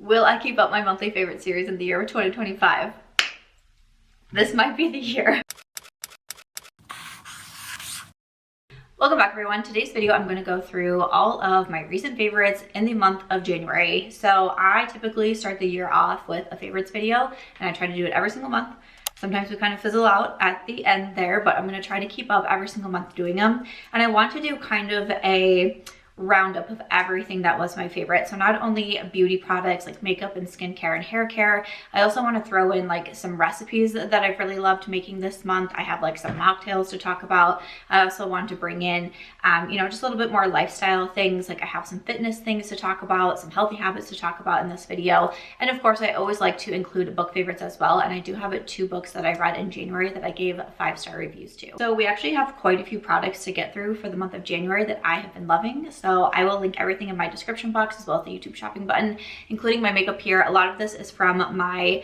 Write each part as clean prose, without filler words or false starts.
Will I keep up my monthly favorite series in the year of 2025? This might be the year. Welcome back everyone. Today's video I'm going to go through all of my recent favorites in the month of January. So I typically start the year off with a favorites video and I try to do it every single month. Sometimes we kind of fizzle out at the end there, but I'm going to try to keep up every single month doing them. And I want to do kind of a roundup of everything that was my favorite. So not only beauty products like makeup and skincare and hair care, I also want to throw in like some recipes that I've really loved making this month. I have like some mocktails to talk about. I also want to bring in, you know, just a little bit more lifestyle things. Like I have some fitness things to talk about, some healthy habits to talk about in this video. And of course, I always like to include book favorites as well. And I do have 2 books that I read in January that I gave 5-star reviews to. So we actually have quite a few products to get through for the month of January that I have been loving. So I will link everything in my description box as well as the YouTube shopping button, including my makeup here. A lot of this is from my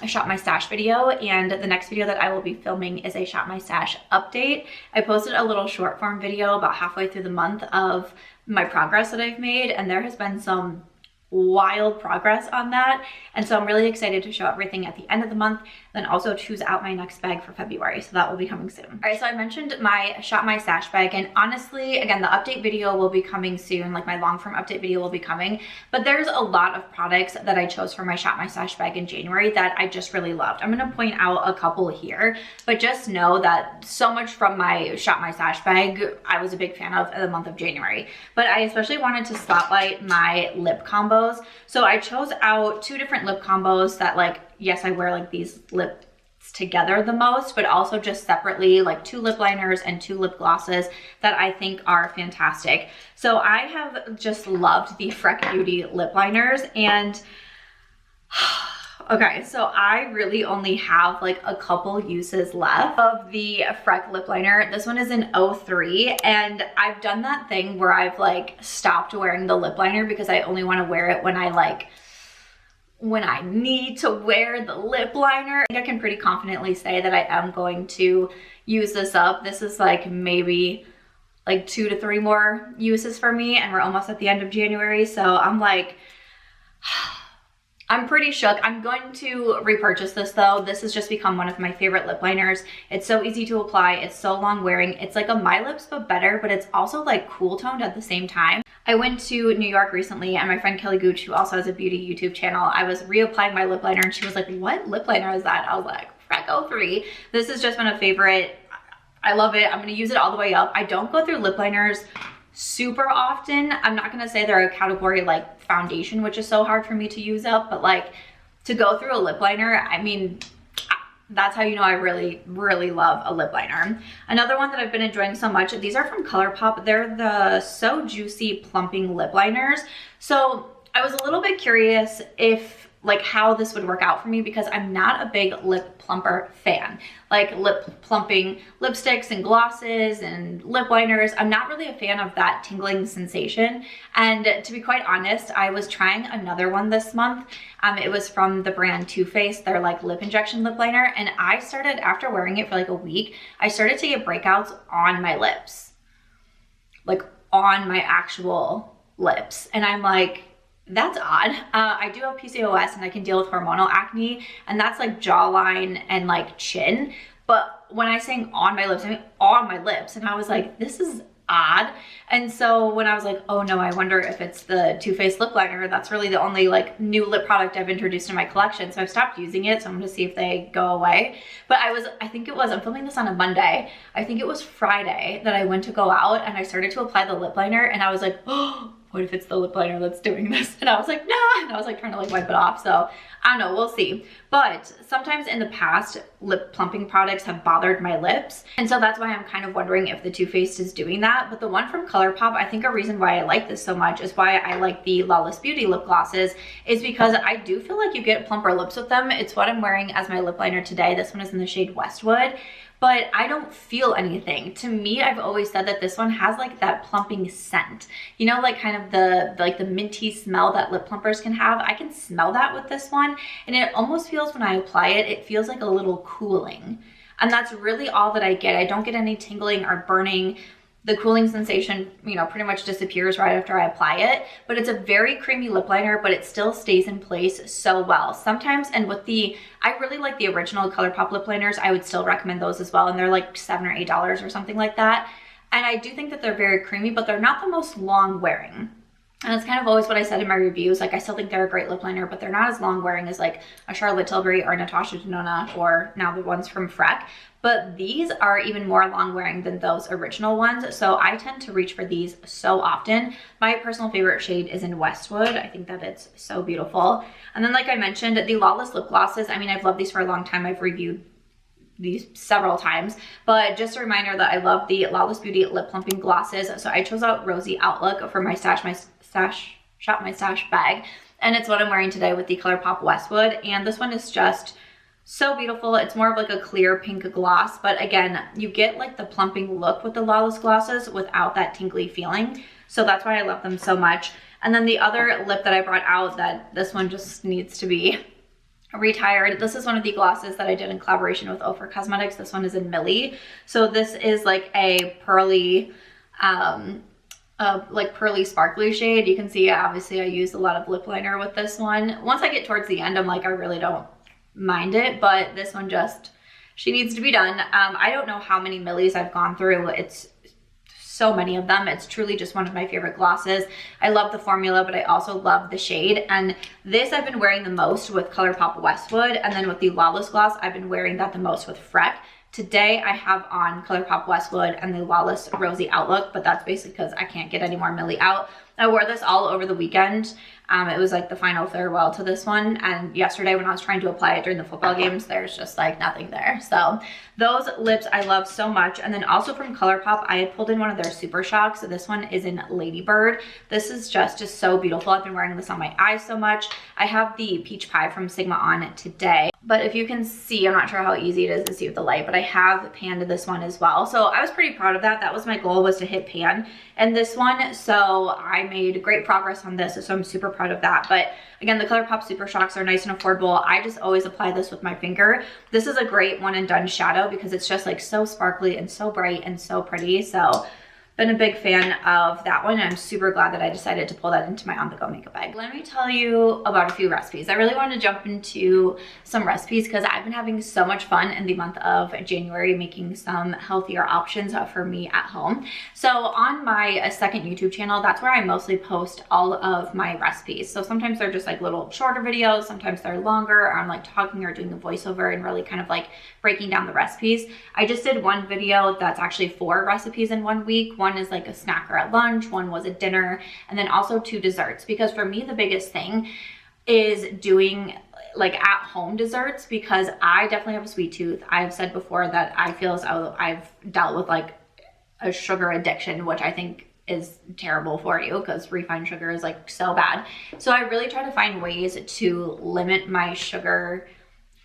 Shop My Sash video, and the next video that I will be filming is a Shop My Sash update. I posted a little short form video about halfway through the month of my progress that I've made, and there has been some wild progress on that, and so I'm really excited to show everything at the end of the month, then also choose out my next bag for February, so that will be coming soon. All right, so I mentioned my Shop My Sash bag, and honestly, again, the update video will be coming soon, like my long form update video will be coming, but there's a lot of products that I chose for my Shop My Sash bag in January that I just really loved. I'm gonna point out a couple here, but just know that so much from my Shop My Sash bag I was a big fan of in the month of January, but I especially wanted to spotlight my lip combos. So I chose out 2 different lip combos that, like, yes, I wear like these lips together the most, but also just separately, like 2 lip liners and 2 lip glosses that I think are fantastic. So I have just loved the Freck Beauty lip liners, and okay, so I really only have like a couple uses left of the Freck lip liner. This one is in 03, and I've done that thing where I've like stopped wearing the lip liner because I only want to wear it when I need to wear the lip liner. I think I can pretty confidently say that I am going to use this up. This is like maybe like 2 to 3 more uses for me, and we're almost at the end of January, so I'm like, I'm pretty shook. I'm going to repurchase this though. This has just become one of my favorite lip liners. It's so easy to apply. It's so long wearing. It's like a My Lips but better, but it's also like cool toned at the same time. I went to New York recently, and my friend Kelly Gooch, who also has a beauty YouTube channel, I was reapplying my lip liner and she was like, what lip liner is that? I was like, Freck 03. This has just been a favorite. I love it. I'm gonna use it all the way up. I don't go through lip liners super often. I'm not gonna say they're a category like foundation, which is so hard for me to use up, but like to go through a lip liner, I mean, that's how you know I really, really love a lip liner. Another one that I've been enjoying so much, these are from Colourpop. They're the So Juicy Plumping Lip Liners. So I was a little bit curious if like how this would work out for me, because I'm not a big lip plumper fan. Like lip plumping lipsticks and glosses and lip liners, I'm not really a fan of that tingling sensation. And to be quite honest, I was trying another one this month. It was from the brand Too Faced, their like lip injection lip liner, and I started, after wearing it for like a week, I started to get breakouts on my lips, like on my actual lips, and I'm like, that's odd. I do have PCOS and I can deal with hormonal acne, and that's like jawline and like chin, but when I say on my lips, I mean on my lips, and I was like, this is odd. And so when I was like, oh no, I wonder if it's the Too Faced lip liner, that's really the only like new lip product I've introduced in my collection, so I've stopped using it, so I'm gonna see if they go away. But I'm filming this on a Monday, I think it was Friday that I went to go out and I started to apply the lip liner, and I was like, oh, what if it's the lip liner that's doing this? And I was like, nah, and I was like trying to like wipe it off. So I don't know, we'll see. But sometimes in the past, lip plumping products have bothered my lips, and so that's why I'm kind of wondering if the Too Faced is doing that. But the one from Colourpop, I think a reason why I like this so much is why I like the Lawless Beauty lip glosses, is because I do feel like you get plumper lips with them. It's what I'm wearing as my lip liner today. This one is in the shade Westwood, but I don't feel anything. To me, I've always said that this one has like that plumping scent, you know, like kind of the minty smell that lip plumpers can have. I can smell that with this one, and it almost feels, when I apply it, it feels like a little cooling, and that's really all that I get. I don't get any tingling or burning. the cooling sensation, you know, pretty much disappears right after I apply it, but it's a very creamy lip liner, but it still stays in place so well. Sometimes, and with the, I really like the original Colourpop lip liners. I would still recommend those as well, and they're like $7 or $8 or something like that. And I do think that they're very creamy, but they're not the most long wearing. And it's kind of always what I said in my reviews. Like, I still think they're a great lip liner, but they're not as long wearing as like a Charlotte Tilbury or Natasha Denona, or now the ones from Freck. But these are even more long wearing than those original ones. So I tend to reach for these so often. My personal favorite shade is in Westwood. I think that it's so beautiful. And then, like I mentioned, the Lawless lip glosses. I mean, I've loved these for a long time. I've reviewed these several times, but just a reminder that I love the Lawless Beauty lip plumping glosses. So I chose out Rosy Outlook for my Shop My Sash bag, and it's what I'm wearing today with the Colourpop Westwood. And this one is just so beautiful. It's more of like a clear pink gloss, but again, you get like the plumping look with the Lawless glosses without that tingly feeling. So that's why I love them so much. And then the other lip that I brought out, that this one just needs to be retired. This is one of the glosses that I did in collaboration with Ofra Cosmetics. This one is in Millie. So this is like a pearly, like pearly sparkly shade. You can see, obviously I used a lot of lip liner with this one. Once I get towards the end, I'm like, I really don't mind it, but this one just, she needs to be done. I don't know how many Millies I've gone through. It's so many of them. It's truly just one of my favorite glosses. I love the formula, but I also love the shade. And this I've been wearing the most with Colourpop Westwood, and then with the Lawless Gloss, I've been wearing that the most with Freck. Today I have on Colourpop Westwood and the Lawless Rosy Outlook, but that's basically because I can't get any more Millie out. I wore this all over the weekend. It was like the final farewell to this one. And yesterday when I was trying to apply it during the football games, there's just like nothing there. So those lips I love so much. And then also from Colourpop, I had pulled in one of their Super Shocks. So this one is in Ladybird. This is just so beautiful. I've been wearing this on my eyes so much. I have the Peach Pie from Sigma on today. But if you can see, I'm not sure how easy it is to see with the light, but I have panned this one as well. So I was pretty proud of that. That was my goal, was to hit pan and this one. So I made great progress on this. So I'm super proud of that. But again, the Colourpop Super Shocks are nice and affordable. I just always apply this with my finger. This is a great one and done shadow because it's just like so sparkly and so bright and so pretty. So been a big fan of that one, and I'm super glad that I decided to pull that into my on-the-go makeup bag. Let me tell you about a few recipes. I really wanted to jump into some recipes because I've been having so much fun in the month of January making some healthier options for me at home. So on my second YouTube channel, that's where I mostly post all of my recipes. So sometimes they're just like little shorter videos, sometimes they're longer, or I'm like talking or doing a voiceover and really kind of like breaking down the recipes. I just did one video that's actually 4 recipes in 1 week. One is like a snack or at lunch, one was a dinner, and then also 2 desserts. Because for me, the biggest thing is doing like at home desserts, because I definitely have a sweet tooth. I've said before that I feel as though I've dealt with like a sugar addiction, which I think is terrible for you because refined sugar is like so bad. So I really try to find ways to limit my sugar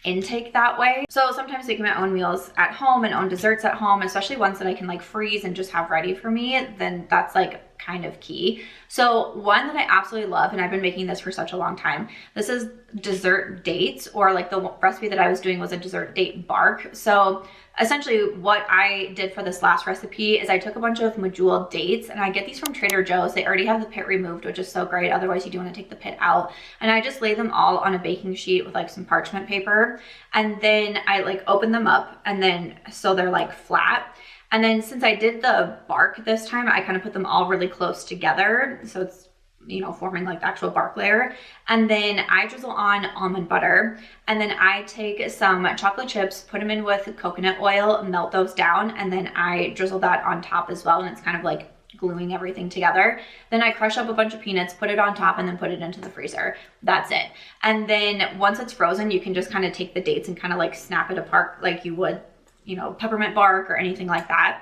intake that way. So sometimes making my own meals at home and own desserts at home, especially ones that I can like freeze and just have ready for me, then that's like kind of key. So one that I absolutely love, and I've been making this for such a long time, this is dessert dates, or like the recipe that I was doing was a dessert date bark. So essentially what I did for this last recipe is I took a bunch of medjool dates, and I get these from Trader Joe's. They already have the pit removed, which is so great. Otherwise you do want to take the pit out. And I just lay them all on a baking sheet with like some parchment paper. And then I like open them up, and then so they're like flat. And then since I did the bark this time, I kind of put them all really close together. So it's, you know, forming like the actual bark layer. And then I drizzle on almond butter, and then I take some chocolate chips, put them in with coconut oil, melt those down, and then I drizzle that on top as well. And it's kind of like gluing everything together. Then I crush up a bunch of peanuts, put it on top, and then put it into the freezer. That's it. And then once it's frozen, you can just kind of take the dates and kind of like snap it apart like you would, you know, peppermint bark or anything like that.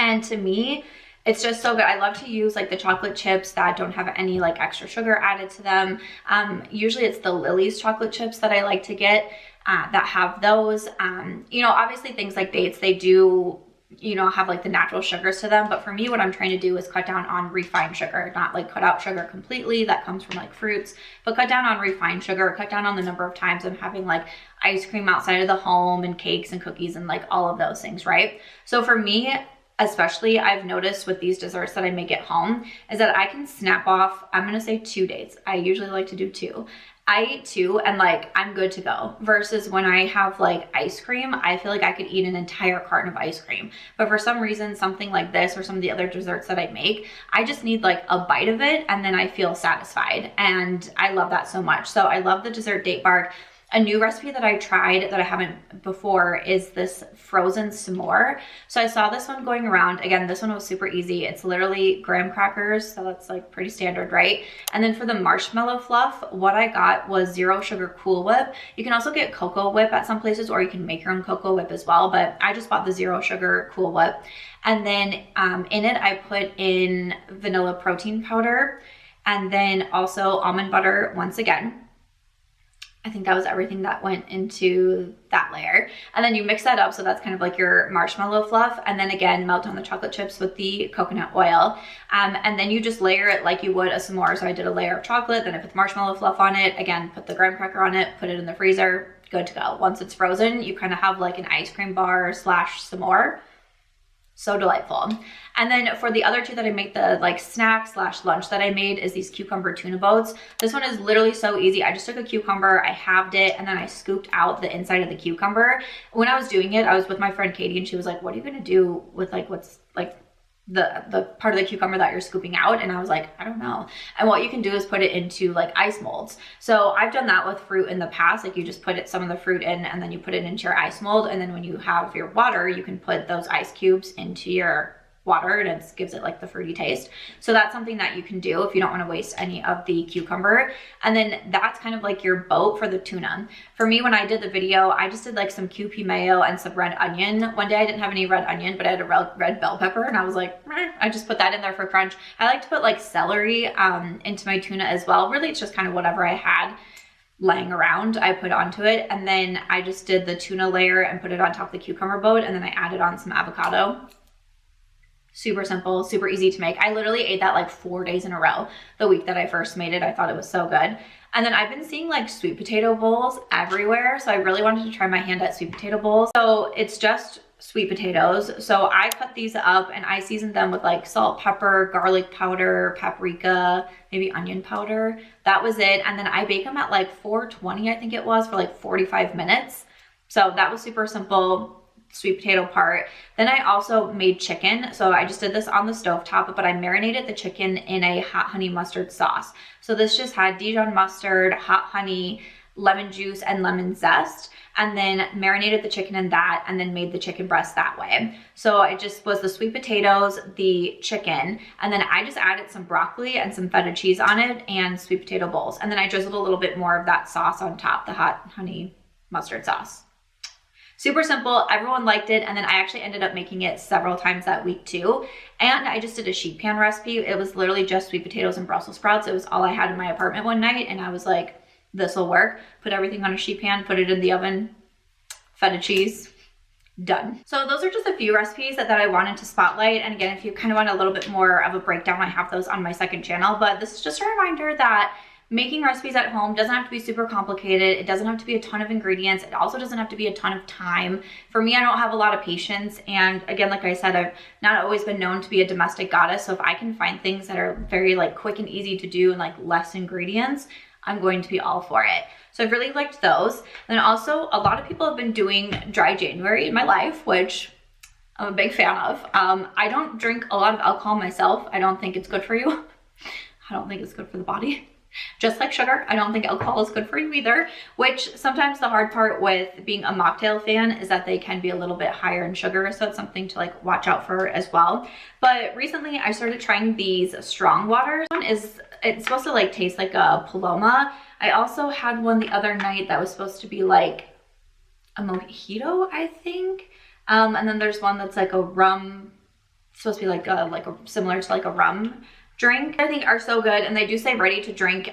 And to me, it's just so good. I love to use like the chocolate chips that don't have any like extra sugar added to them. Usually it's the Lily's chocolate chips that I like to get that have those. You know, obviously things like dates, they do, you know, have like the natural sugars to them. But for me, what I'm trying to do is cut down on refined sugar, not like cut out sugar completely that comes from like fruits, but cut down on refined sugar, cut down on the number of times I'm having like ice cream outside of the home and cakes and cookies and like all of those things, right? So for me, especially I've noticed with these desserts that I make at home, is that I can snap off, I'm gonna say 2 days. I usually like to do 2. I eat 2 and like I'm good to go, versus when I have like ice cream, I feel like I could eat an entire carton of ice cream. But for some reason, something like this or some of the other desserts that I make, I just need like a bite of it and then I feel satisfied, and I love that so much. So I love the dessert date bark. A new recipe that I tried that I haven't before is this frozen s'more. So I saw this one going around. Again, this one was super easy. It's literally graham crackers, so that's like pretty standard, right? And then for the marshmallow fluff, what I got was 0 sugar Cool Whip. You can also get Cocoa Whip at some places, or you can make your own Cocoa Whip as well, but I just bought the 0 sugar Cool Whip. And then in it, I put in vanilla protein powder, and then also almond butter once again. I think that was everything that went into that layer. And then you mix that up, so that's kind of like your marshmallow fluff. And then again, melt down the chocolate chips with the coconut oil. And then you just layer it like you would a s'more. So I did a layer of chocolate, then I put the marshmallow fluff on it. Again, put the graham cracker on it, put it in the freezer, good to go. Once it's frozen, you kind of have like an ice cream bar slash s'more. So delightful. And then for the other 2 that I make, the like snack slash lunch that I made, is these cucumber tuna boats. This one is literally so easy. I just took a cucumber, I halved it, and then I scooped out the inside of the cucumber. When I was doing it, I was with my friend Katie, and she was like, what are you gonna do with like what's like the part of the cucumber that you're scooping out? And I was like, I don't know. And what you can do is put it into like ice molds. So I've done that with fruit in the past. Like you just put some of the fruit in, and then you put it into your ice mold. And then when you have your water, you can put those ice cubes into your water, and it gives it like the fruity taste. So that's something that you can do if you don't want to waste any of the cucumber. And then that's kind of like your boat for the tuna. For me, when I did the video, I just did like some QP mayo and some red onion. One day I didn't have any red onion, but I had a red bell pepper, and I was like, I just put that in there for crunch. I like to put like celery into my tuna as well. Really, it's just kind of whatever I had laying around, I put onto it. And then I just did the tuna layer and put it on top of the cucumber boat, and then I added on some avocado. Super simple, super easy to make. I literally ate that like 4 days in a row the week that I first made it. I thought it was so good. And then I've been seeing like sweet potato bowls everywhere, so I really wanted to try my hand at sweet potato bowls. So it's just sweet potatoes. So I cut these up and I seasoned them with like salt, pepper, garlic powder, paprika, maybe onion powder. That was it. And then I bake them at like 420, I think it was, for like 45 minutes. So that was super simple. Sweet potato part. Then I also made chicken. So I just did this on the stovetop, but I marinated the chicken in a hot honey mustard sauce. So this just had Dijon mustard, hot honey, lemon juice, and lemon zest, and then marinated the chicken in that, and then made the chicken breast that way. So it just was the sweet potatoes, the chicken, and then I just added some broccoli and some feta cheese on it and sweet potato bowls. And then I drizzled a little bit more of that sauce on top, the hot honey mustard sauce. Super simple, everyone liked it, and then I actually ended up making it several times that week too. And I just did a sheet pan recipe. It was literally just sweet potatoes and Brussels sprouts. It was all I had in my apartment one night, and I was like, this will work. Put everything on a sheet pan, put it in the oven, feta cheese, done. So those are just a few recipes that I wanted to spotlight. And again, if you kind of want a little bit more of a breakdown, I have those on my second channel, but this is just a reminder that making recipes at home doesn't have to be super complicated. It doesn't have to be a ton of ingredients. It also doesn't have to be a ton of time. For me, I don't have a lot of patience. And again, like I said, I've not always been known to be a domestic goddess. So if I can find things that are very like quick and easy to do and like less ingredients, I'm going to be all for it. So I've really liked those. And also a lot of people have been doing dry January in my life, which I'm a big fan of. I don't drink a lot of alcohol myself. I don't think it's good for you. I don't think it's good for the body. Just like sugar, I don't think alcohol is good for you either, which sometimes the hard part with being a mocktail fan is that they can be a little bit higher in sugar, so it's something to like watch out for as well. But recently I started trying these strong waters. One is, it's supposed to like taste like a Paloma. I also had one the other night that was supposed to be like a mojito, I think. And then there's one that's like a rum, it's supposed to be like a similar to like a rum drink. I think are so good, and they do say ready to drink.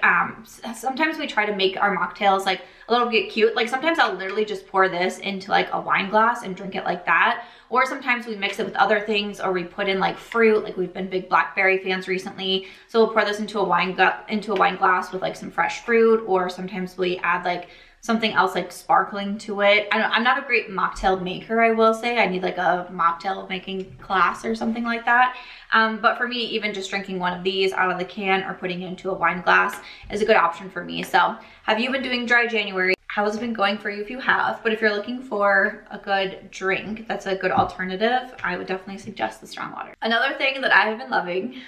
Sometimes we try to make our mocktails like a little bit cute. Like sometimes I'll literally just pour this into like a wine glass and drink it like that. Or sometimes we mix it with other things, or we put in like fruit. Like we've been big blackberry fans recently, so we'll pour this into a wine glass with like some fresh fruit. Or sometimes we add like something else like sparkling to it. I'm not a great mocktail maker, I will say. I need like a mocktail making class or something like that. But for me, even just drinking one of these out of the can or putting it into a wine glass is a good option for me. So have you been doing dry January? How has it been going for you if you have? But if you're looking for a good drink that's a good alternative, I would definitely suggest the strong water. Another thing that I have been loving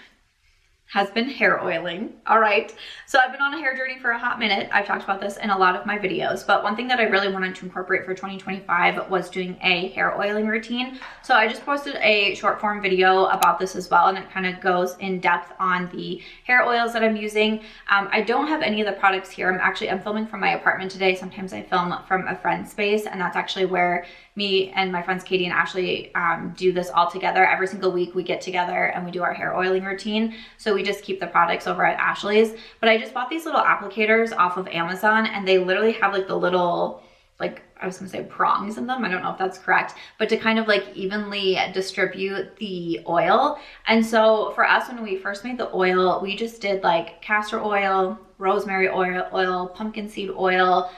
has been hair oiling. All right, so I've been on a hair journey for a hot minute. I've talked about this in a lot of my videos, but one thing that I really wanted to incorporate for 2025 was doing a hair oiling routine. So I just posted a short form video about this as well, and it kind of goes in depth on the hair oils that I'm using. I don't have any of the products here. I'm filming from my apartment today. Sometimes I film from a friend's space, and that's actually where me and my friends Katie and Ashley do this all together. Every single week we get together and we do our hair oiling routine. So we just keep the products over at Ashley's. But I just bought these little applicators off of Amazon, and they literally have like the little, like, I was gonna say prongs in them. I don't know if that's correct, but to kind of like evenly distribute the oil. And so for us, when we first made the oil, we just did like castor oil, rosemary oil, pumpkin seed oil,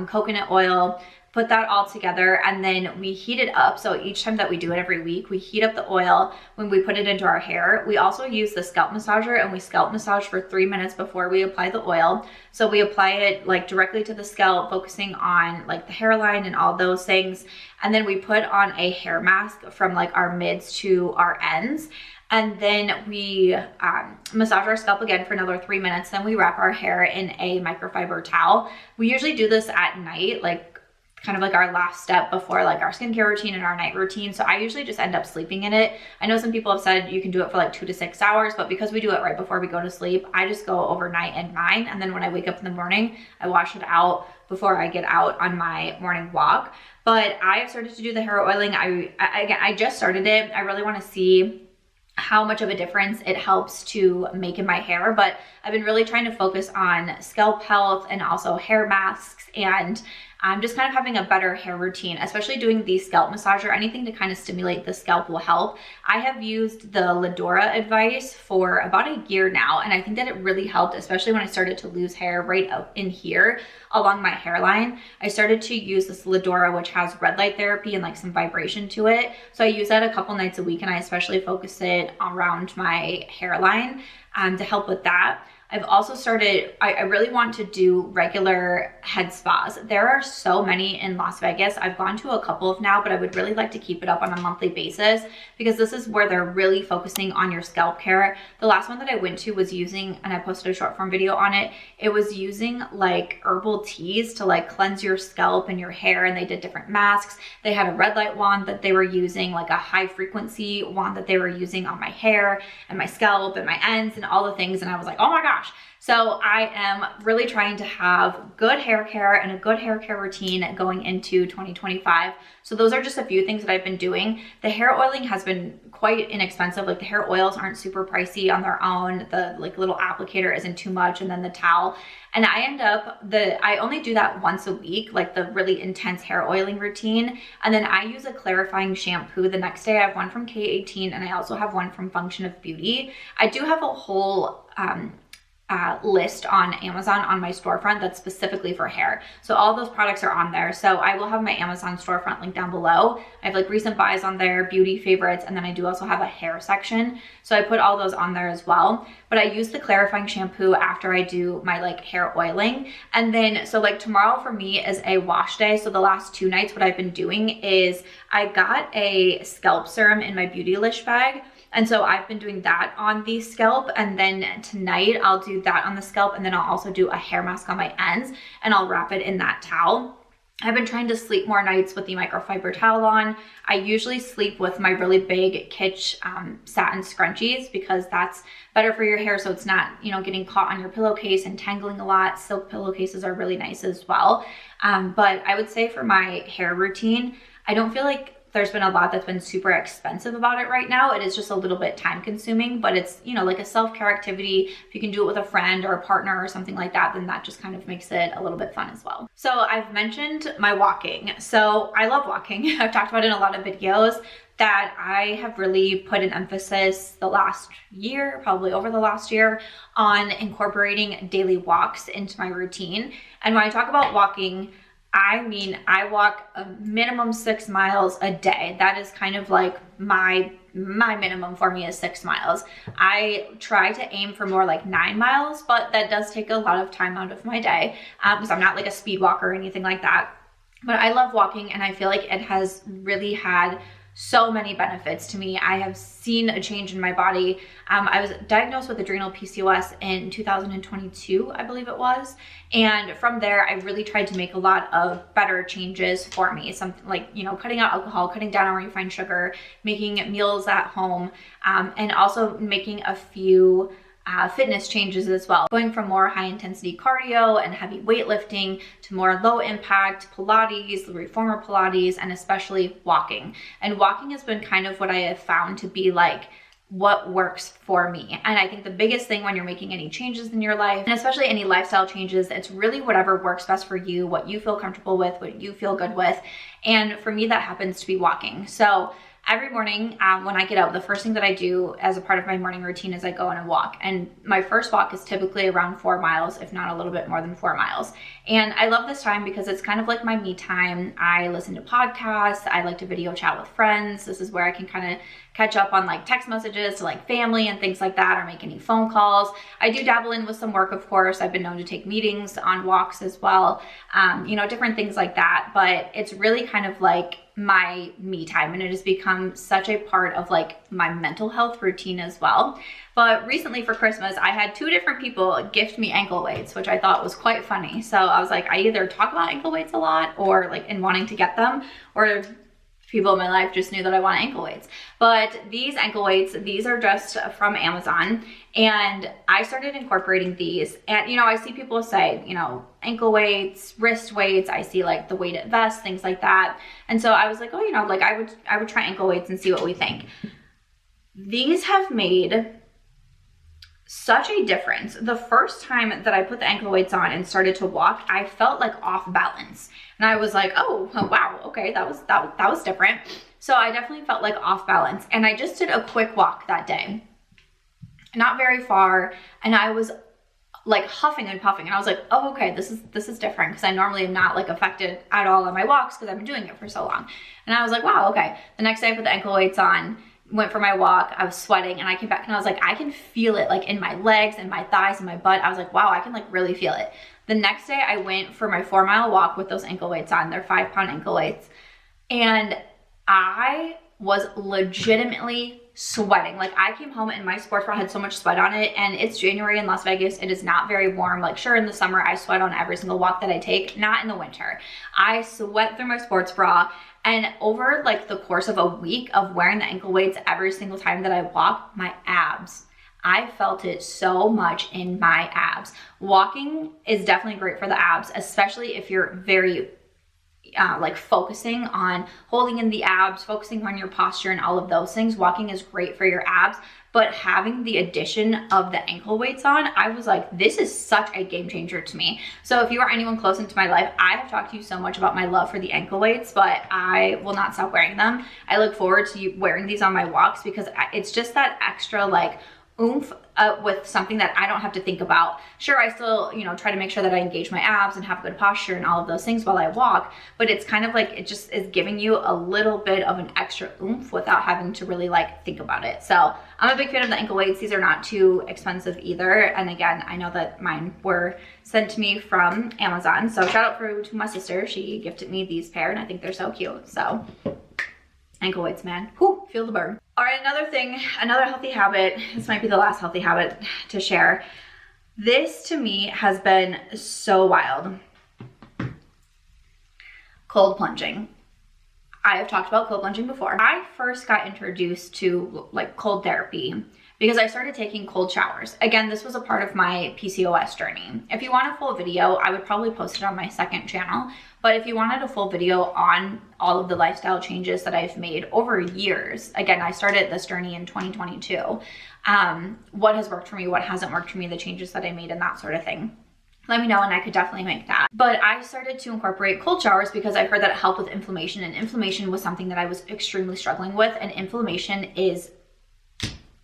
coconut oil, put that all together, and then we heat it up. So each time that we do it every week, we heat up the oil when we put it into our hair. We also use the scalp massager, and we scalp massage for 3 minutes before we apply the oil. So we apply it like directly to the scalp, focusing on like the hairline and all those things. And then we put on a hair mask from like our mids to our ends. And then we massage our scalp again for another 3 minutes. Then we wrap our hair in a microfiber towel. We usually do this at night, like kind of like our last step before like our skincare routine and our night routine. So I usually just end up sleeping in it. I know some people have said you can do it for like 2 to 6 hours, but because we do it right before we go to sleep, I just go overnight in mine. And then when I wake up in the morning, I wash it out before I get out on my morning walk. But I have started to do the hair oiling. I just started it. I really want to see how much of a difference it helps to make in my hair, but I've been really trying to focus on scalp health and also hair masks, and I'm just kind of having a better hair routine, especially doing the scalp massager. Anything to kind of stimulate the scalp will help. I have used the Ladora advice for about a year now, and I think that it really helped, especially when I started to lose hair right up in here along my hairline. I started to use this Ladora, which has red light therapy and like some vibration to it. So I use that a couple nights a week, and I especially focus it around my hairline to help with that. I've also started, I really want to do regular head spas. There are so many in Las Vegas. I've gone to a couple of now, but I would really like to keep it up on a monthly basis because this is where they're really focusing on your scalp care. The last one that I went to was using, and I posted a short form video on it, it was using like herbal teas to like cleanse your scalp and your hair, and they did different masks. They had a red light wand that they were using, like a high frequency wand that they were using on my hair and my scalp and my ends and all the things, and I was like, oh my gosh. So I am really trying to have good hair care and a good hair care routine going into 2025. So those are just a few things that I've been doing. The hair oiling has been quite inexpensive. Like the hair oils aren't super pricey on their own. The like little applicator isn't too much, and then the towel. And I only do that once a week, like the really intense hair oiling routine. And then I use a clarifying shampoo the next day. I have one from K18, and I also have one from Function of Beauty. I do have a whole list on Amazon on my storefront that's specifically for hair. So all those products are on there. So I will have my Amazon storefront link down below. I have like recent buys on there, beauty favorites, and then I do also have a hair section. So I put all those on there as well. But I use the clarifying shampoo after I do my like hair oiling. And then, so like tomorrow for me is a wash day. So the last 2 nights, what I've been doing is I got a scalp serum in my Beautylish bag. And so I've been doing that on the scalp, and then tonight I'll do that on the scalp, and then I'll also do a hair mask on my ends, and I'll wrap it in that towel. I've been trying to sleep more nights with the microfiber towel on. I usually sleep with my really big Kitsch satin scrunchies because that's better for your hair, so it's not, you know, getting caught on your pillowcase and tangling a lot. Silk pillowcases are really nice as well. But I would say for my hair routine, I don't feel like there's been a lot that's been super expensive about it right now. It is just a little bit time consuming, but it's, you know, like a self-care activity. If you can do it with a friend or a partner or something like that, then that just kind of makes it a little bit fun as well. So I've mentioned my walking. So I love walking. I've talked about it in a lot of videos that I have really put an emphasis the last year, probably over the last year, on incorporating daily walks into my routine. And when I talk about walking, I mean, I walk a minimum 6 miles a day. That is kind of like my minimum for me is 6 miles. I try to aim for more like 9 miles, but that does take a lot of time out of my day because I'm not like a speed walker or anything like that. But I love walking, and I feel like it has really had so many benefits to me. I have seen a change in my body. I was diagnosed with adrenal PCOS in 2022, I believe it was. And from there, I really tried to make a lot of better changes for me. Something like, you know, cutting out alcohol, cutting down on refined sugar, making meals at home, and also making a few fitness changes as well, going from more high intensity cardio and heavy weightlifting to more low impact Pilates, reformer Pilates, and especially walking. And walking has been kind of what I have found to be like what works for me. And I think the biggest thing when you're making any changes in your life, and especially any lifestyle changes, it's really whatever works best for you, what you feel comfortable with, what you feel good with. And for me, that happens to be walking. So every morning when I get up, the first thing that I do as a part of my morning routine is I go on a walk. And my first walk is typically around 4 miles, if not a little bit more than 4 miles. And I love this time because it's kind of like my me time. I listen to podcasts. I like to video chat with friends. This is where I can kind of catch up on like text messages to like family and things like that, or make any phone calls. I do dabble in with some work, of course. I've been known to take meetings on walks as well, you know, different things like that. But it's really kind of like my me time, and it has become such a part of like my mental health routine as well. But recently for Christmas, I had 2 different people gift me ankle weights, which I thought was quite funny. So I was like, I either talk about ankle weights a lot, or like in wanting to get them, or people in my life just knew that I want ankle weights. But these ankle weights, these are just from Amazon, and I started incorporating these. And you know, I see people say, you know, ankle weights, wrist weights, I see like the weighted vest, things like that. And so I was like, oh, you know, like I would try ankle weights and see what we think. These have made such a difference. The first time that I put the ankle weights on and started to walk, I felt like off balance. And I was like, oh, wow, okay, that was different. So I definitely felt like off balance. And I just did a quick walk that day, not very far. And I was like huffing and puffing. And I was like, oh, okay, this is different, because I normally am not like affected at all on my walks because I've been doing it for so long. And I was like, wow, okay. The next day I put the ankle weights on, went for my walk, I was sweating, and I came back and I was like, I can feel it like in my legs and my thighs and my butt. I was like, wow, I can like really feel it. The next day I went for my 4 mile walk with those ankle weights on. They're 5-pound ankle weights. And I was legitimately sweating. Like I came home and my sports bra had so much sweat on it, and it's January in Las Vegas. It is not very warm. Like sure, in the summer I sweat on every single walk that I take, not in the winter. I sweat through my sports bra. And over like the course of a week of wearing the ankle weights every single time that I walk, my abs, I felt it so much in my abs. Walking is definitely great for the abs, especially if you're very like focusing on holding in the abs, focusing on your posture and all of those things. Walking is great for your abs, but having the addition of the ankle weights on, I was like, this is such a game changer to me. So if you are anyone close into my life, I have talked to you so much about my love for the ankle weights, but I will not stop wearing them. I look forward to wearing these on my walks because it's just that extra like oomph with something that I don't have to think about. Sure, I still, you know, try to make sure that I engage my abs and have good posture and all of those things while I walk, but it's kind of like, it just is giving you a little bit of an extra oomph without having to really like think about it. So I'm a big fan of the ankle weights. These are not too expensive either. And again, I know that mine were sent to me from Amazon. So shout out to my sister. She gifted me these pair and I think they're so cute. So ankle weights, man. Whew, feel the burn. All right, another thing, another healthy habit. This might be the last healthy habit to share. This to me has been so wild. Cold plunging. I have talked about cold plunging before. I first got introduced to like cold therapy because I started taking cold showers. Again, this was a part of my PCOS journey. If you want a full video, I would probably post it on my second channel. But if you wanted a full video on all of the lifestyle changes that I've made over years, again, I started this journey in 2022. What has worked for me, what hasn't worked for me, the changes that I made and that sort of thing. Let me know and I could definitely make that. But I started to incorporate cold showers because I heard that it helped with inflammation, and inflammation was something that I was extremely struggling with, and inflammation is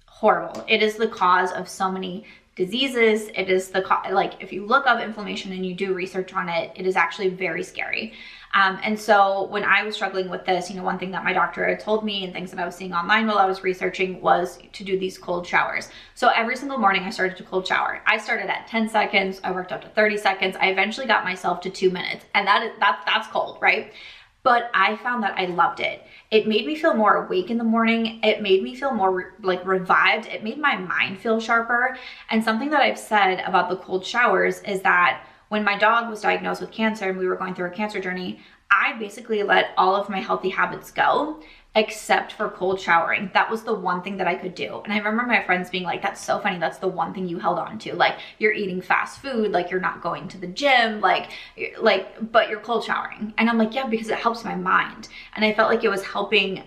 horrible. It is the cause of so many diseases. It is the, like, if you look up inflammation and you do research on it, it is actually very scary. And so when I was struggling with this, you know, one thing that my doctor had told me and things that I was seeing online while I was researching was to do these cold showers. So every single morning I started to cold shower. I started at 10 seconds, I worked up to 30 seconds. I eventually got myself to 2 minutes, and that's cold, right? But I found that I loved it. It made me feel more awake in the morning. It made me feel more like revived. It made my mind feel sharper. And something that I've said about the cold showers is that when my dog was diagnosed with cancer and we were going through a cancer journey, I basically let all of my healthy habits go except for cold showering. That was the one thing that I could do. And I remember my friends being like, that's so funny. That's the one thing you held on to. Like, you're eating fast food, like you're not going to the gym, but you're cold showering. And I'm like, yeah, because it helps my mind. And I felt like it was helping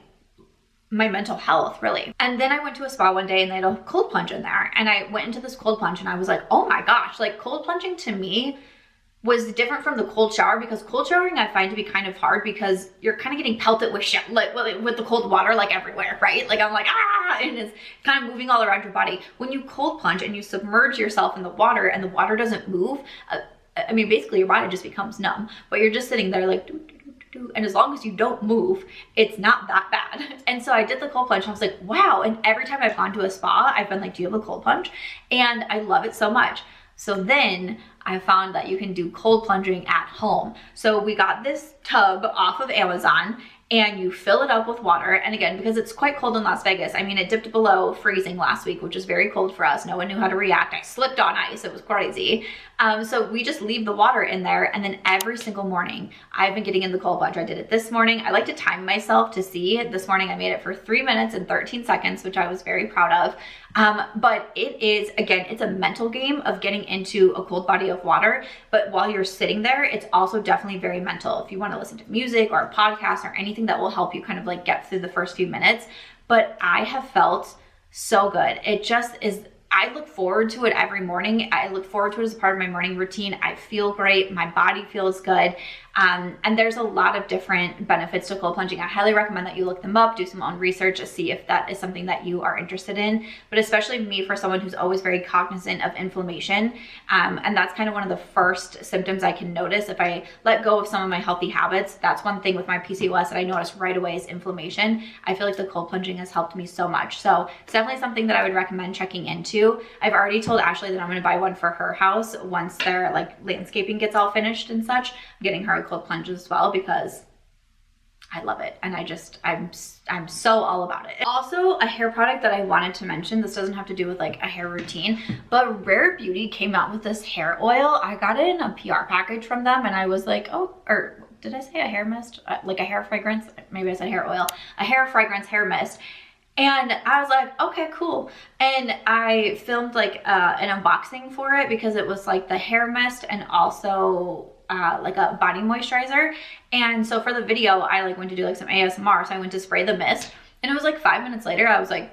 my mental health, really. And then I went to a spa one day and they had a cold plunge in there. And I went into this cold plunge and I was like, oh my gosh, like cold plunging to me was different from the cold shower, because cold showering I find to be kind of hard because you're kind of getting pelted with shit, like with the cold water, like everywhere, right? Like I'm like, ah, and it's kind of moving all around your body. When you cold plunge and you submerge yourself in the water and the water doesn't move, I mean, basically your body just becomes numb, but you're just sitting there like, and as long as you don't move, it's not that bad. And so I did the cold plunge and I was like, wow. And every time I've gone to a spa, I've been like, do you have a cold plunge? And I love it so much. So then I found that you can do cold plunging at home. So we got this tub off of Amazon and you fill it up with water. And again, because it's quite cold in Las Vegas, I mean, it dipped below freezing last week, which is very cold for us. No one knew how to react. I slipped on ice. It was crazy. So we just leave the water in there. And then every single morning, I've been getting in the cold plunge. I did it this morning. I like to time myself to see. This morning, I made it for 3 minutes and 13 seconds, which I was very proud of. But it is, again, it's a mental game of getting into a cold body of water. But while you're sitting there, it's also definitely very mental. If you want to listen to music or a podcast or anything that will help you kind of like get through the first few minutes. But I have felt so good. It just is, I look forward to it every morning. I look forward to it as a part of my morning routine. I feel great. My body feels good. And there's a lot of different benefits to cold plunging. I highly recommend that you look them up, do some own research to see if that is something that you are interested in. But especially me, for someone who's always very cognizant of inflammation. And that's kind of one of the first symptoms I can notice if I let go of some of my healthy habits. That's one thing with my PCOS that I noticed right away is inflammation. I feel like the cold plunging has helped me so much. So it's definitely something that I would recommend checking into. I've already told Ashley that I'm going to buy one for her house once their like landscaping gets all finished and such. I'm getting her a cold plunge as well because I love it, and I'm so all about it. Also, a hair product that I wanted to mention, this doesn't have to do with like a hair routine, but Rare Beauty came out with this hair oil. I got it in a PR package from them and I was like, oh, or did I say a hair mist? Like a hair fragrance? Maybe I said hair oil. A hair fragrance hair mist. And I was like, okay, cool. And I filmed like an unboxing for it because it was like the hair mist and also like a body moisturizer. And so for the video, I like went to do like some ASMR. So I went to spray the mist and it was like 5 minutes later, I was like,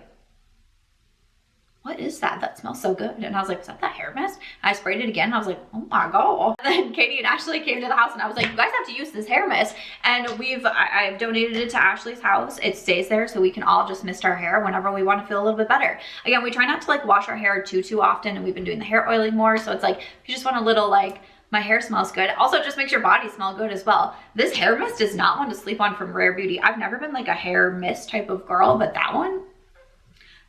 what is that? That smells so good. And I was like, is that hair mist? I sprayed it again. And I was like, oh my God. And then Katie and Ashley came to the house and I was like, you guys have to use this hair mist. And I've donated it to Ashley's house. It stays there so we can all just mist our hair whenever we want to feel a little bit better. Again, we try not to like wash our hair too often, and we've been doing the hair oiling more. So it's like, if you just want a little like, my hair smells good. Also, it just makes your body smell good as well. This hair mist is not one to sleep on from Rare Beauty. I've never been like a hair mist type of girl, but that one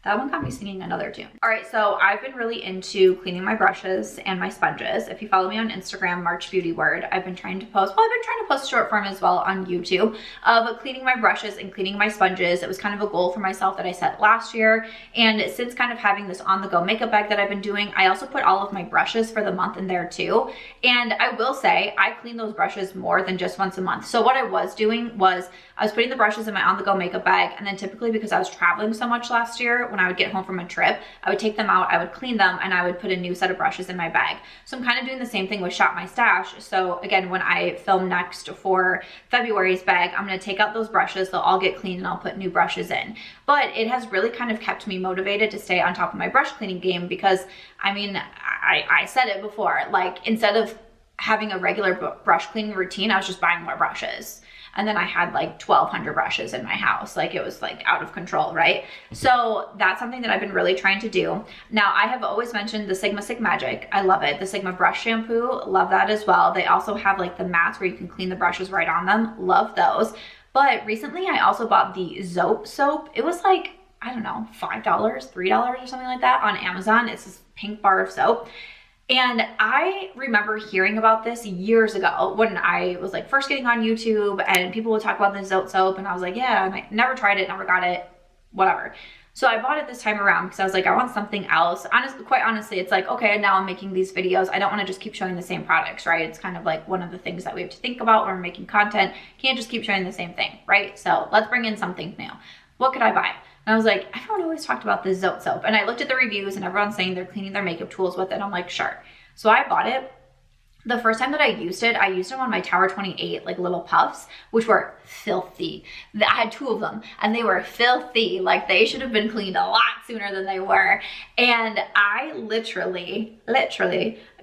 got me singing another tune. All right, so I've been really into cleaning my brushes and my sponges. If you follow me on Instagram, MARCHBEAUTY, I've been trying to post, well, I've been trying to post short form as well on YouTube of cleaning my brushes and cleaning my sponges. It was kind of a goal for myself that I set last year. And since kind of having this on-the-go makeup bag that I've been doing, I also put all of my brushes for the month in there too. And I will say, I clean those brushes more than just once a month. So what I was doing was I was putting the brushes in my on-the-go makeup bag, and then typically because I was traveling so much last year, when I would get home from a trip, I would take them out, I would clean them, and I would put a new set of brushes in my bag. So I'm kind of doing the same thing with Shop My Stash. So again, when I film next for February's bag, I'm going to take out those brushes, they'll all get cleaned, and I'll put new brushes in. But it has really kind of kept me motivated to stay on top of my brush cleaning game because, I mean, I said it before, like instead of having a regular brush cleaning routine, I was just buying more brushes. And then I had like 1,200 brushes in my house. Like it was like out of control, right? So that's something that I've been really trying to do. Now I have always mentioned the Sigma Magic. I love it. The Sigma brush shampoo, love that as well. They also have like the mats where you can clean the brushes right on them. Love those. But recently I also bought the Zote soap. It was like, I don't know, $5, $3 or something like that on Amazon. It's this pink bar of soap. And I remember hearing about this years ago when I was like first getting on YouTube and people would talk about the Zote soap and I was like, yeah, and I never tried it, never got it, whatever. So I bought it this time around because I was like, I want something else. Quite honestly, it's like, okay, now I'm making these videos. I don't want to just keep showing the same products, right? It's kind of like one of the things that we have to think about when we're making content. Can't just keep showing the same thing, right? So let's bring in something new. What could I buy? And I was like, everyone always talked about this Zote soap. And I looked at the reviews and everyone's saying they're cleaning their makeup tools with it. I'm like, sure. So I bought it. The first time that I used it on my Tower 28 like little puffs, which were filthy. I had 2 of them and they were filthy. Like they should have been cleaned a lot sooner than they were. And I literally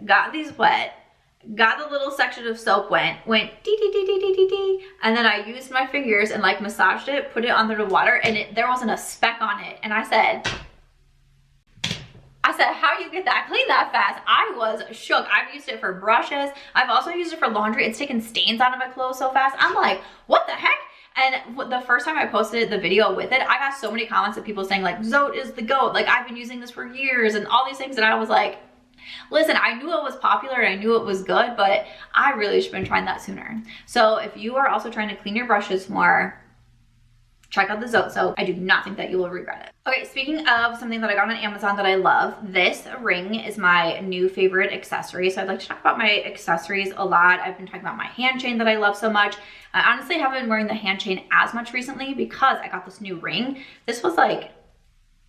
got these wet, got the little section of soap went dee dee dee dee dee dee dee, and then I used my fingers and like massaged it, put it under the water, and there wasn't a speck on it. And I said, how do you get that clean that fast? I was shook. I've used it for brushes. I've also used it for laundry. It's taken stains out of my clothes so fast. I'm like, what the heck? And the first time I posted the video with it, I got so many comments of people saying like, Zote is the GOAT. Like I've been using this for years and all these things. And I was like, listen, I knew it was popular and I knew it was good, but I really should have been trying that sooner. So if you are also trying to clean your brushes more, check out the Zote soap. I do not think that you will regret it. Okay, speaking of something that I got on Amazon that I love, this ring is my new favorite accessory. So I'd like to talk about my accessories a lot. I've been talking about my hand chain that I love so much. I honestly haven't been wearing the hand chain as much recently because I got this new ring. This was like,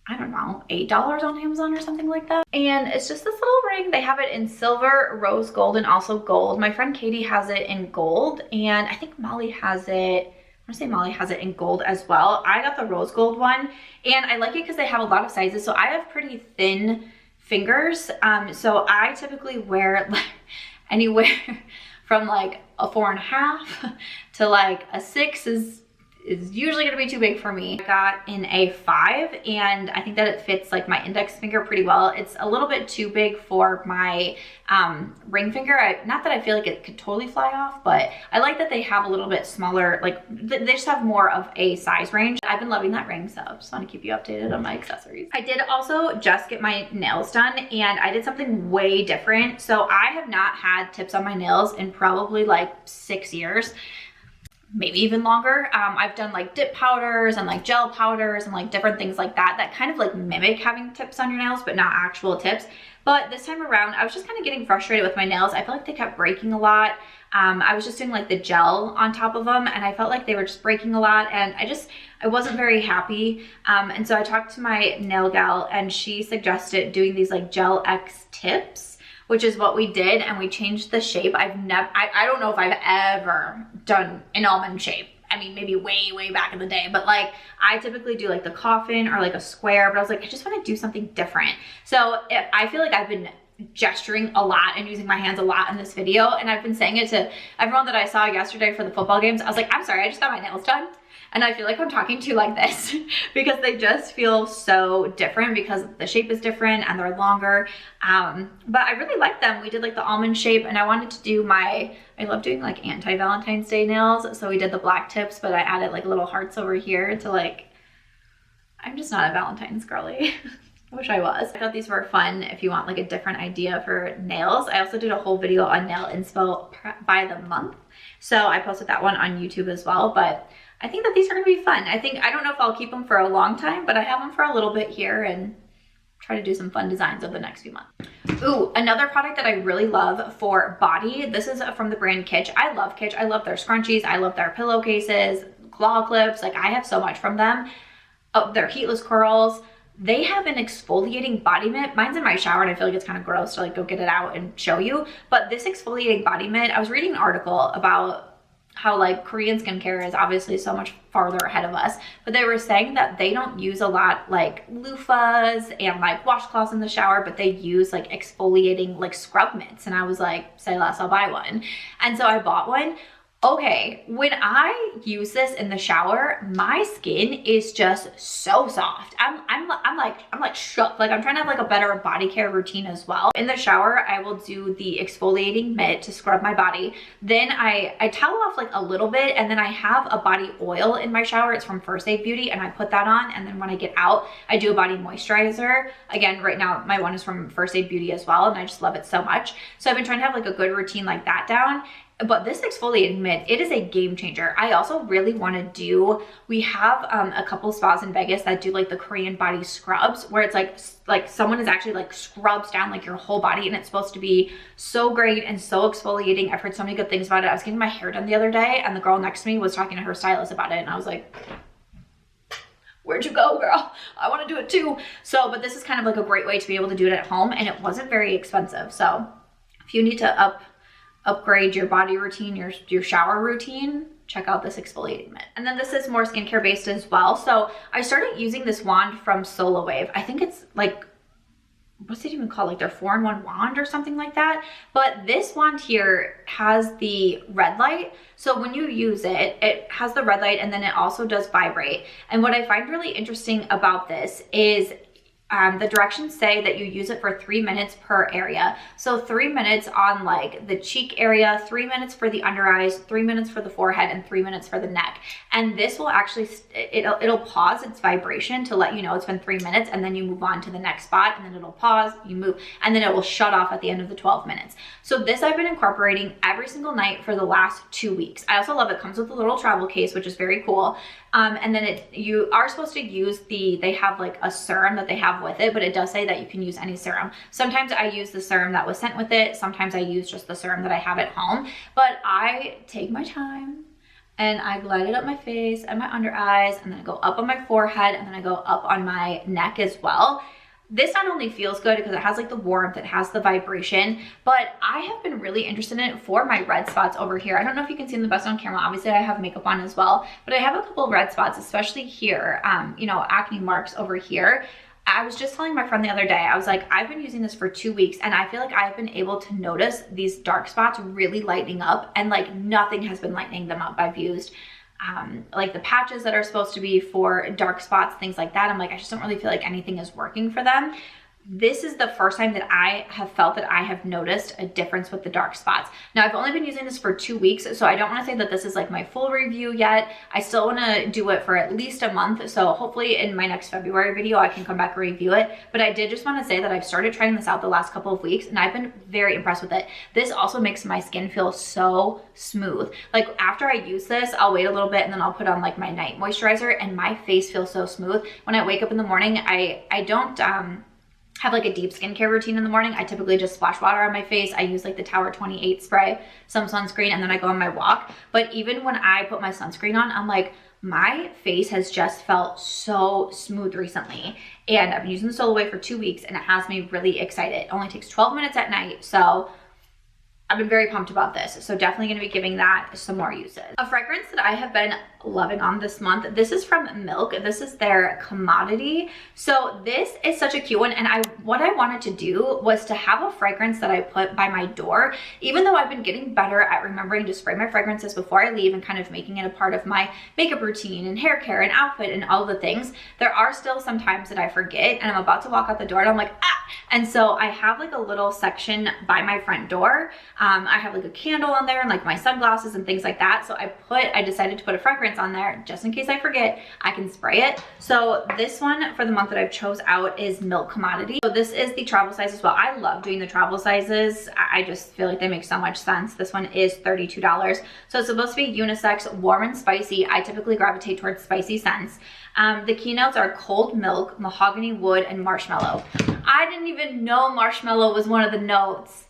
I don't know, $8 on Amazon or something like that. And it's just this little ring. They have it in silver, rose gold, and also gold. My friend Katie has it in gold, and I think Molly has it, I want to say Molly has it in gold as well. I got the rose gold one, and I like it because they have a lot of sizes. So I have pretty thin fingers. So I typically wear like anywhere from like a 4.5 to like a 6 is usually gonna be too big for me. I got in a 5 and I think that it fits like my index finger pretty well. It's a little bit too big for my ring finger. Not that I feel like it could totally fly off, but I like that they have a little bit smaller, like they just have more of a size range. I've been loving that ring, so I just want to keep you updated on my accessories. I did also just get my nails done and I did something way different. So I have not had tips on my nails in probably like 6 years. Maybe even longer. I've done like dip powders and like gel powders and like different things like that that kind of like mimic having tips on your nails but not actual tips. But this time around I was just kind of getting frustrated with my nails. I felt like they kept breaking a lot. I was just doing like the gel on top of them and I felt like they were just breaking a lot and I wasn't very happy. And so I talked to my nail gal and she suggested doing these like Gel X tips, which is what we did, and we changed the shape. I don't know if I've ever done an almond shape. I mean, maybe way back in the day, but like I typically do like the coffin or like a square, but I was like, I just want to do something different. So I feel like I've been gesturing a lot and using my hands a lot in this video, and I've been saying it to everyone that I saw yesterday for the football games. I was like, I'm sorry, I just got my nails done. And I feel like I'm talking to you like this because they just feel so different because the shape is different and they're longer. But I really like them. We did like the almond shape and I wanted to do I love doing like anti-Valentine's Day nails. So we did the black tips, but I added like little hearts over here to like, I'm just not a Valentine's girly. I wish I was. I thought these were fun if you want like a different idea for nails. I also did a whole video on nail inspo by the month. So I posted that one on YouTube as well, but I think that these are gonna be fun. I don't know if I'll keep them for a long time, but I have them for a little bit here and try to do some fun designs over the next few months. Ooh, another product that I really love for body. This is from the brand Kitsch. I love Kitsch. I love their scrunchies. I love their pillowcases, claw clips. Like I have so much from them. Oh, their heatless curls. They have an exfoliating body mitt. Mine's in my shower and I feel like it's kind of gross to like go get it out and show you. But this exfoliating body mitt, I was reading an article about how like Korean skincare is obviously so much farther ahead of us, but they were saying that they don't use a lot like loofahs and like washcloths in the shower, but they use like exfoliating like scrub mitts. And I was like, say less, I'll buy one. And so I bought one. Okay, when I use this in the shower, my skin is just so soft. I'm like shook. Like I'm trying to have like a better body care routine as well. In the shower, I will do the exfoliating mitt to scrub my body. Then I towel off like a little bit, and then I have a body oil in my shower. It's from First Aid Beauty, and I put that on. And then when I get out, I do a body moisturizer. Again, right now my one is from First Aid Beauty as well, and I just love it so much. So I've been trying to have like a good routine like that down. But this exfoliating mitt, it is a game changer. I also really want to do, we have a couple spas in Vegas that do like the Korean body scrubs, where it's like someone is actually like scrubs down like your whole body, and it's supposed to be so great and so exfoliating. I've heard so many good things about it. I was getting my hair done the other day, and the girl next to me was talking to her stylist about it, and I was like, where'd you go, girl? I want to do it too. So, but this is kind of like a great way to be able to do it at home, and it wasn't very expensive. So if you need to upgrade your body routine, your shower routine, check out this exfoliating mitt. And then this is more skincare based as well. So I started using this wand from Solawave. I think it's like, what's it even called? Like their 4-in-1 wand or something like that. But this wand here has the red light. So when you use it, it has the red light, and then it also does vibrate. And what I find really interesting about this is the directions say that you use it for 3 minutes per area. So 3 minutes on like the cheek area, 3 minutes for the under eyes, 3 minutes for the forehead, and 3 minutes for the neck. And this will actually, it'll pause its vibration to let you know it's been 3 minutes, and then you move on to the next spot, and then it'll pause, you move, and then it will shut off at the end of the 12 minutes. So this I've been incorporating every single night for the last 2 weeks. I also love it. It comes with a little travel case, which is very cool. And then you are supposed to use they have like a serum that they have with it, but it does say that you can use any serum. Sometimes I use the serum that was sent with it. Sometimes I use just the serum that I have at home, but I take my time and I glide it up my face and my under eyes, and then I go up on my forehead, and then I go up on my neck as well. This not only feels good because it has like the warmth, it has the vibration, but I have been really interested in it for my red spots over here. I don't know if you can see them the best on camera. Obviously I have makeup on as well, but I have a couple red spots, especially here, you know, acne marks over here. I was just telling my friend the other day, I was like, I've been using this for 2 weeks, and I feel like I've been able to notice these dark spots really lightening up, and like nothing has been lightening them up. I've used like the patches that are supposed to be for dark spots, things like that. I'm like, I just don't really feel like anything is working for them. This is the first time that I have felt that I have noticed a difference with the dark spots. Now, I've only been using this for 2 weeks, so I don't want to say that this is like my full review yet. I still want to do it for at least a month, so hopefully in my next February video, I can come back and review it. But I did just want to say that I've started trying this out the last couple of weeks, and I've been very impressed with it. This also makes my skin feel so smooth. Like after I use this, I'll wait a little bit, and then I'll put on like my night moisturizer, and my face feels so smooth. When I wake up in the morning, I don't have like a deep skincare routine in the morning. I typically just splash water on my face. I use like the Tower 28 spray, some sunscreen, and then I go on my walk. But even when I put my sunscreen on, I'm like, my face has just felt so smooth recently. And I've been using the Solawave for 2 weeks, and it has me really excited. It only takes 12 minutes at night, so I've been very pumped about this. So definitely gonna be giving that some more uses. A fragrance that I have been loving on this month, this is from Milk. This is their Commodity. So this is such a cute one, and what I wanted to do was to have a fragrance that I put by my door. Even though I've been getting better at remembering to spray my fragrances before I leave and kind of making it a part of my makeup routine and hair care and outfit and all the things, there are still some times that I forget, and I'm about to walk out the door and I'm like, ah! And so I have like a little section by my front door. I have like a candle on there and like my sunglasses and things like that. So I decided to put a fragrance on there just in case I forget. I can spray it. So this one for the month that I've chose out is Milk Commodity. So this is the travel size as well. I love doing the travel sizes. I just feel like they make so much sense. This one is $32. So it's supposed to be unisex, warm and spicy. I typically gravitate towards spicy scents. The keynotes are cold milk, mahogany wood, and marshmallow. I didn't even know marshmallow was one of the notes.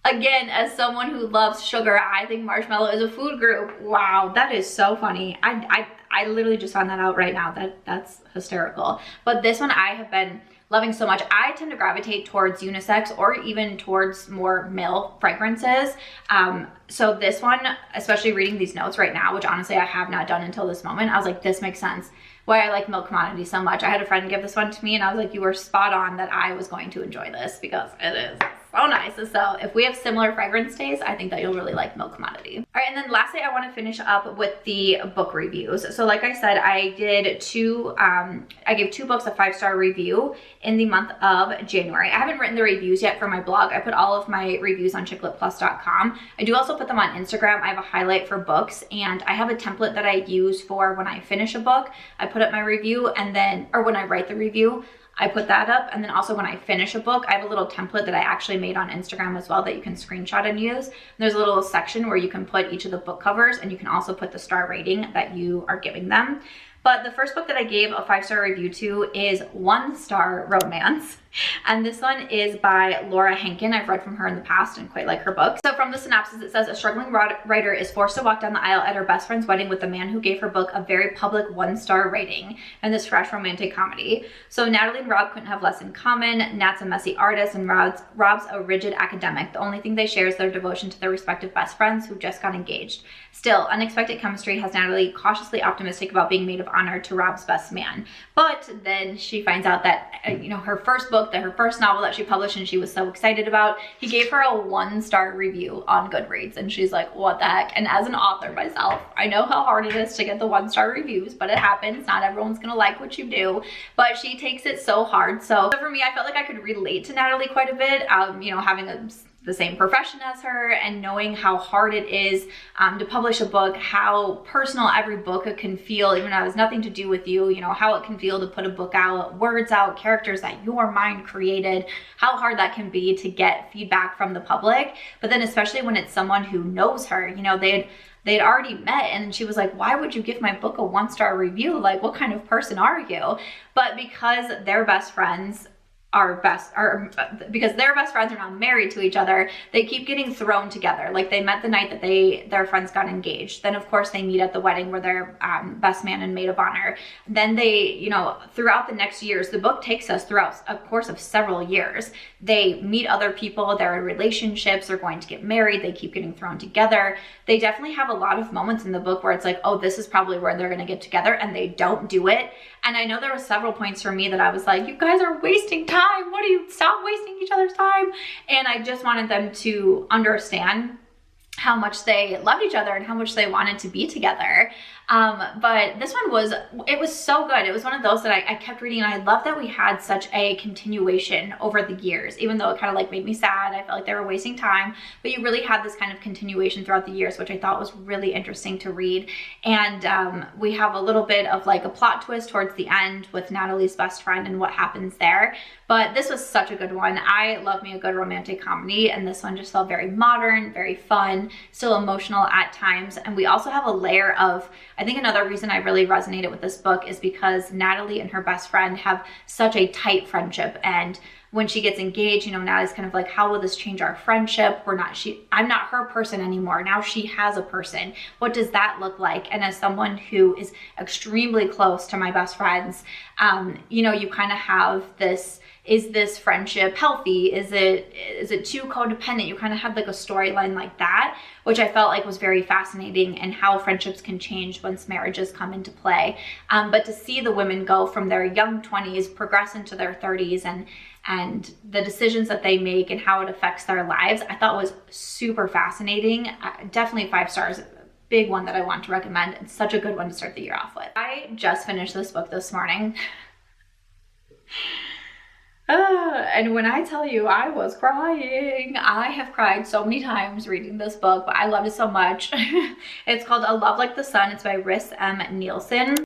Again, as someone who loves sugar, I think marshmallow is a food group. Wow, that is so funny. I literally just found that out right now. That's hysterical. But this one I have been loving so much. I tend to gravitate towards unisex or even towards more male fragrances. So this one, especially reading these notes right now, which honestly I have not done until this moment, I was like, this makes sense why I like Milk Commodity so much. I had a friend give this one to me and I was like, you were spot on that I was going to enjoy this because it is so nice. So if we have similar fragrance tastes, I think that you'll really like Milk Commodity. All right, and then lastly, I want to finish up with the book reviews. So like I said, I gave two books a 5-star review in the month of January. I haven't written the reviews yet for my blog. I put all of my reviews on chicletplus.com. I do also put them on Instagram. I have a highlight for books, and I have a template that I use for when I finish a book. I put up my review, and then, or when I write the review, I put that up. And then also when I finish a book, I have a little template that I actually made on Instagram as well that you can screenshot and use. And there's a little section where you can put each of the book covers, and you can also put the star rating that you are giving them. But the first book that I gave a 5-star review to is 1-star Romance. And this one is by Laura Hankin. I've read from her in the past and quite like her books. So from the synopsis, it says, a struggling writer is forced to walk down the aisle at her best friend's wedding with the man who gave her book a very public 1-star rating in this fresh romantic comedy. So Natalie and Rob couldn't have less in common. Nat's a messy artist and Rob's a rigid academic. The only thing they share is their devotion to their respective best friends who just got engaged. Still, unexpected chemistry has Natalie cautiously optimistic about being maid of honor to Rob's best man. But then she finds out that, her first book, her first novel that she published and she was so excited about, he gave her a 1-star review on Goodreads. And she's like, what the heck? And as an author myself, I know how hard it is to get the 1-star reviews, but it happens. Not everyone's gonna like what you do, but she takes it so hard. So for me, I felt like I could relate to Natalie quite a bit, having the same profession as her and knowing how hard it is to publish a book, how personal every book can feel, even though it has nothing to do with you, how it can feel to put a book out, words out, characters that your mind created, how hard that can be to get feedback from the public. But then especially when it's someone who knows her, they'd already met, and she was like, why would you give my book a 1-star review? Like, what kind of person are you? But because they're best friends, because their best friends are now married to each other, they keep getting thrown together. Like, they met the night that their friends got engaged. Then of course they meet at the wedding where they're best man and maid of honor. Then they, throughout the next years, the book takes us throughout a course of several years. They meet other people, they're in relationships, they're going to get married, they keep getting thrown together. They definitely have a lot of moments in the book where it's like, oh, this is probably where they're gonna get together, and they don't do it. And I know there were several points for me that I was like, you guys are wasting time. Stop wasting each other's time. And I just wanted them to understand how much they loved each other and how much they wanted to be together. But this one it was so good. It was one of those that I kept reading, and I love that we had such a continuation over the years, even though it kind of like made me sad. I felt like they were wasting time, but you really had this kind of continuation throughout the years, which I thought was really interesting to read. And we have a little bit of like a plot twist towards the end with Natalie's best friend and what happens there. But this was such a good one. I love me a good romantic comedy, and this one just felt very modern, very fun, still emotional at times. And we also have a layer of, I think another reason I really resonated with this book is because Natalie and her best friend have such a tight friendship. And when she gets engaged, Natalie's kind of like, how will this change our friendship? I'm not her person anymore. Now she has a person. What does that look like? And as someone who is extremely close to my best friends, you kind of have this, is this friendship healthy? Is it too codependent? You kind of have like a storyline like that, which I felt like was very fascinating, and how friendships can change once marriages come into play. But to see the women go from their young 20s, progress into their 30s, and the decisions that they make and how it affects their lives, I thought was super fascinating. Definitely 5 stars. Big one that I want to recommend. It's such a good one to start the year off with. I just finished this book this morning. And when I tell you I was crying, I have cried so many times reading this book, but I loved it so much. It's called A Love Like the Sun. It's by Rhys M. Neilsen.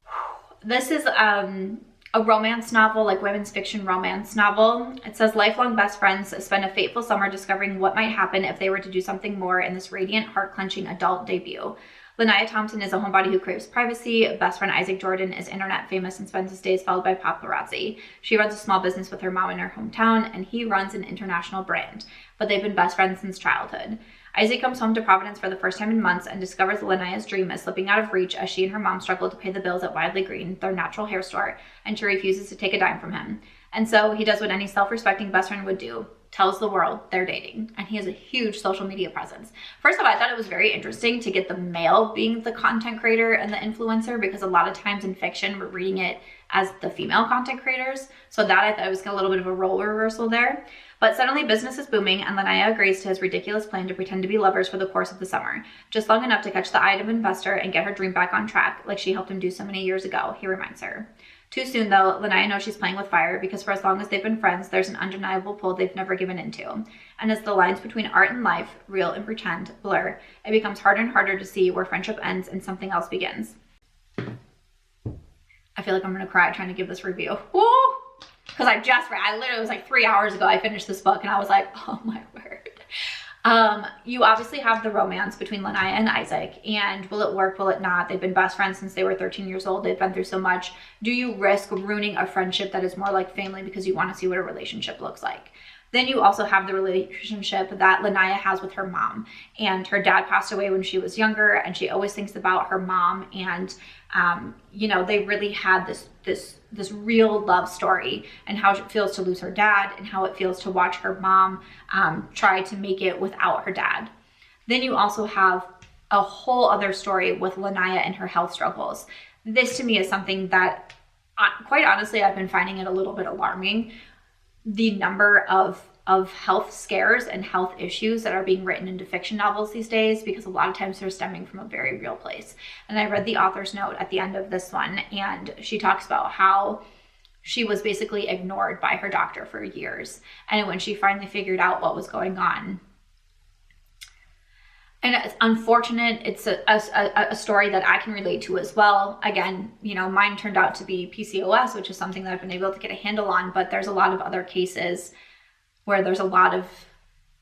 This is a romance novel, like women's fiction romance novel. It says lifelong best friends spend a fateful summer discovering what might happen if they were to do something more in this radiant, heart-clenching adult debut. Lanaya Thompson is a homebody who craves privacy. Best friend Isaac Jordan is internet famous and spends his days followed by paparazzi. She runs a small business with her mom in her hometown, and he runs an international brand. But they've been best friends since childhood. Isaac comes home to Providence for the first time in months and discovers Lanaya's dream is slipping out of reach as she and her mom struggle to pay the bills at Widely Green, their natural hair store, and she refuses to take a dime from him. And so he does what any self-respecting best friend would do, tells the world they're dating, and he has a huge social media presence. First of all, I thought it was very interesting to get the male being the content creator and the influencer, because a lot of times in fiction we're reading it as the female content creators. So that I thought was a little bit of a role reversal there. But suddenly business is booming and Lanaya agrees to his ridiculous plan to pretend to be lovers for the course of the summer, just long enough to catch the eye of an investor and get her dream back on track, like she helped him do so many years ago, he reminds her. Too soon though, Lanaya knows she's playing with fire, because for as long as they've been friends, there's an undeniable pull they've never given into. And as the lines between art and life, real and pretend, blur, it becomes harder and harder to see where friendship ends and something else begins. I feel like I'm gonna cry trying to give this review. Woo! Because I just read, it was like 3 hours ago I finished this book and I was like, oh my word. You obviously have the romance between Lanaya and Isaac, and will it work, will it not? They've been best friends since they were 13 years old. They've been through so much. Do you risk ruining a friendship that is more like family because you want to see what a relationship looks like? Then you also have the relationship that Lanaya has with her mom, and her dad passed away when she was younger, and she always thinks about her mom, and you know, they really had this real love story, and how it feels to lose her dad and how it feels to watch her mom try to make it without her dad. Then you also have a whole other story with Lanaya and her health struggles. This to me is something that quite honestly I've been finding it a little bit alarming, the number of health scares and health issues that are being written into fiction novels these days, because a lot of times they're stemming from a very real place. And I read the author's note at the end of this one, and she talks about how she was basically ignored by her doctor for years. And when she finally figured out what was going on, and it's unfortunate, it's a story that I can relate to as well. Again, you know, mine turned out to be PCOS, which is something that I've been able to get a handle on, but there's a lot of other cases where there's a lot of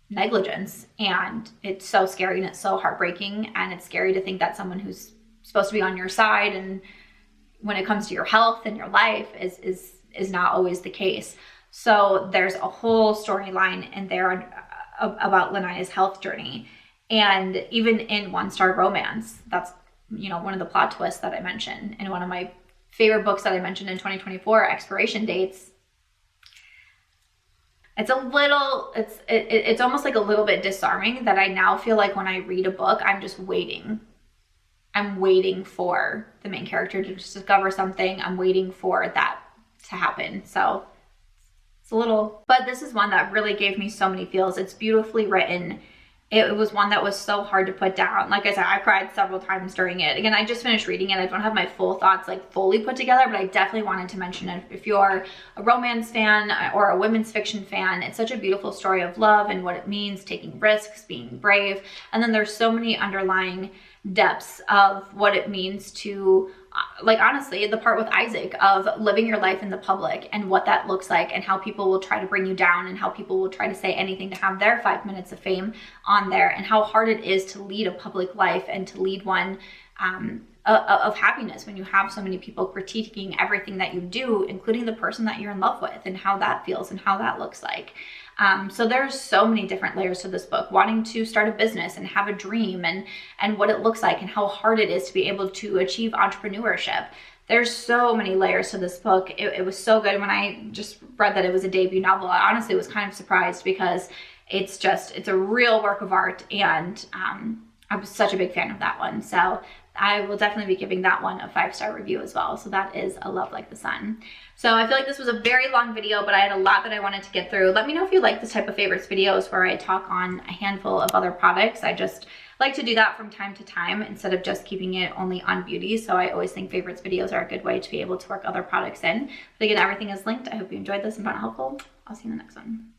negligence, and it's so scary and it's so heartbreaking, and it's scary to think that someone who's supposed to be on your side and when it comes to your health and your life is not always the case. So there's a whole storyline in there about Lanaya's health journey. And even in One Star Romance, that's, you know, one of the plot twists that I mentioned in one of my favorite books that I mentioned in 2024, Expiration Dates. It's a little, it's almost like a little bit disarming that I now feel like when I read a book, I'm just waiting. I'm waiting for the main character to discover something. I'm waiting for that to happen. So it's a little, but this is one that really gave me so many feels. It's beautifully written. It was one that was so hard to put down. Like I said, I cried several times during it. Again, I just finished reading it. I don't have my full thoughts like fully put together, but I definitely wanted to mention it. If you're a romance fan or a women's fiction fan, it's such a beautiful story of love and what it means, taking risks, being brave. And then there's so many underlying depths of what it means to, like, honestly, the part with Isaac of living your life in the public and what that looks like, and how people will try to bring you down, and how people will try to say anything to have their 5 minutes of fame on there, and how hard it is to lead a public life and to lead one of happiness when you have so many people critiquing everything that you do, including the person that you're in love with, and how that feels and how that looks like. So there's so many different layers to this book, wanting to start a business and have a dream, and what it looks like and how hard it is to be able to achieve entrepreneurship. There's so many layers to this book. It was so good. When I just read that it was a debut novel, I honestly was kind of surprised, because it's a real work of art, and I was such a big fan of that one. So I will definitely be giving that one a 5-star review as well. So that is A Love Like the Sun. So I feel like this was a very long video, but I had a lot that I wanted to get through. Let me know if you like this type of favorites videos where I talk on a handful of other products. I just like to do that from time to time instead of just keeping it only on beauty. So I always think favorites videos are a good way to be able to work other products in. But again, everything is linked. I hope you enjoyed this and found it helpful. I'll see you in the next one.